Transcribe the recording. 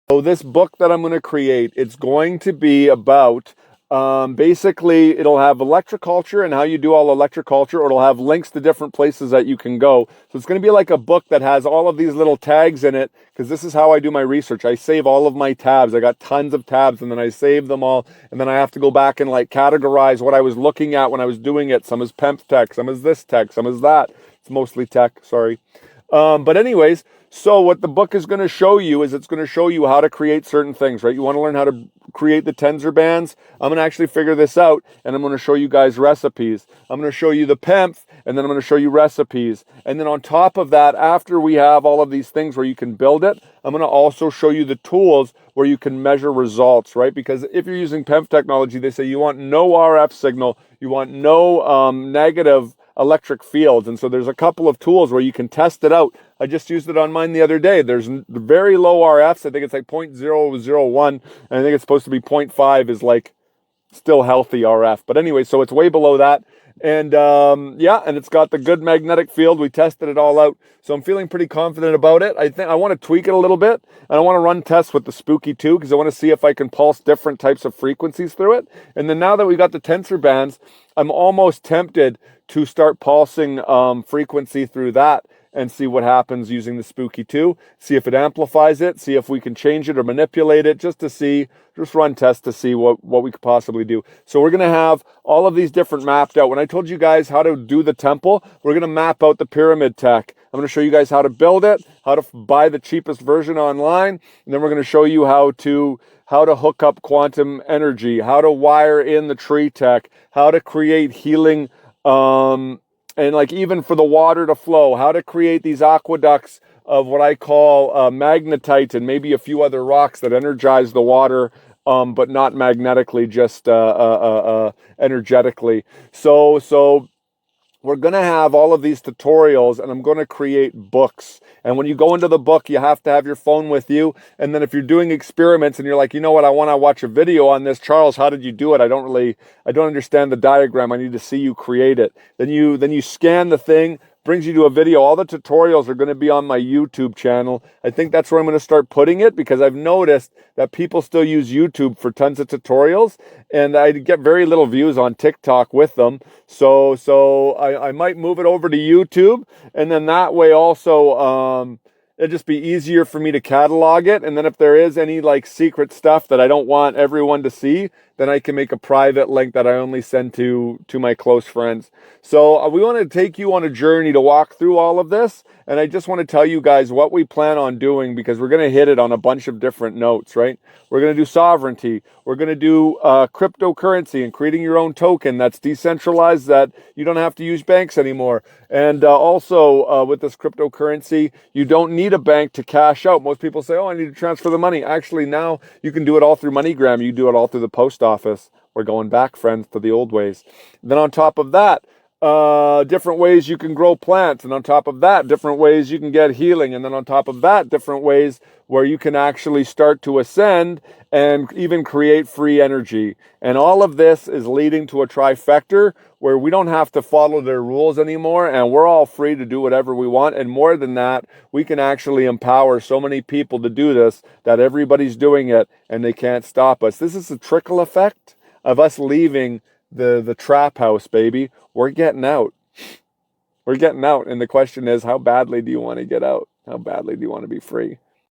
So this book that I'm going to create, it's going to be about basically it'll have electroculture and how you do all electroculture, or it'll have links to different places that you can go. So it's going to be like a book that has all of these little tags in it, because this is how I do my research. I save all of my tabs. I got tons of tabs, and then I save them all, and then I have to go back and like categorize what I was looking at when I was doing it. Some is PEMF tech, some is this tech, some is that. It's mostly tech, sorry. But anyways, so what the book is going to show you is it's going to show you how to create certain things, right? You want to learn how to create the tensor bands. I'm going to actually figure this out, and I'm going to show you guys recipes. I'm going to show you the PEMF, and then I'm going to show you recipes. And then on top of that, after we have all of these things where you can build it, I'm going to also show you the tools where you can measure results, right? Because if you're using PEMF technology, they say you want no RF signal, you want no negative electric fields. And so there's a couple of tools where you can test it out. I just used it on mine the other day. There's very low RFs. I think it's like 0.001, and I think it's supposed to be 0.5 is like still healthy RF. But anyway, so it's way below that. And yeah, and it's got the good magnetic field. We tested it all out. So I'm feeling pretty confident about it. I think I want to tweak it a little bit. And I want to run tests with the Spooky 2, because I want to see if I can pulse different types of frequencies through it. And then now that we got the tensor bands, I'm almost tempted to start pulsing frequency through that and see what happens using the Spooky 2. See if it amplifies it, see if we can change it or manipulate it, just run tests to see what we could possibly do. So we're going to have all of these different mapped out. When I told you guys how to do the temple, we're going to map out the pyramid tech. I'm going to show you guys how to build it, how to buy the cheapest version online, and then we're going to show you how to hook up quantum energy, how to wire in the tree tech, how to create healing, and like even for the water to flow, how to create these aqueducts of what I call magnetite and maybe a few other rocks that energize the water, but not magnetically, just energetically. So we're going to have all of these tutorials, and I'm going to create books. And when you go into the book, you have to have your phone with you. And then if you're doing experiments and you're like, you know what, I want to watch a video on this. Charles, how did you do it? I don't understand the diagram. I need to see you create it. Then you scan the thing, brings you to a video. All the tutorials are going to be on my YouTube channel. I think that's where I'm going to start putting it, because I've noticed that people still use YouTube for tons of tutorials, and I get very little views on TikTok with them. So I might move it over to YouTube, and then that way also it'd just be easier for me to catalog it. And then if there is any like secret stuff that I don't want everyone to see, then I can make a private link that I only send to my close friends. So we want to take you on a journey to walk through all of this. And I just want to tell you guys what we plan on doing, because we're going to hit it on a bunch of different notes, right? We're going to do sovereignty. We're going to do cryptocurrency and creating your own token that's decentralized, that you don't have to use banks anymore. And also with this cryptocurrency, you don't need a bank to cash out. Most people say, oh, I need to transfer the money. Actually, now you can do it all through MoneyGram. You do it all through the post office. We're going back, friends, to the old ways. Then on top of that, different ways you can grow plants. And on top of that, different ways you can get healing. And then on top of that, different ways where you can actually start to ascend and even create free energy. And all of this is leading to a trifecta where we don't have to follow their rules anymore, and we're all free to do whatever we want. And more than that, we can actually empower so many people to do this that everybody's doing it and they can't stop us. This is a trickle effect of us leaving the trap house, baby. We're getting out. We're getting out. And the question is, how badly do you want to get out? How badly do you want to be free?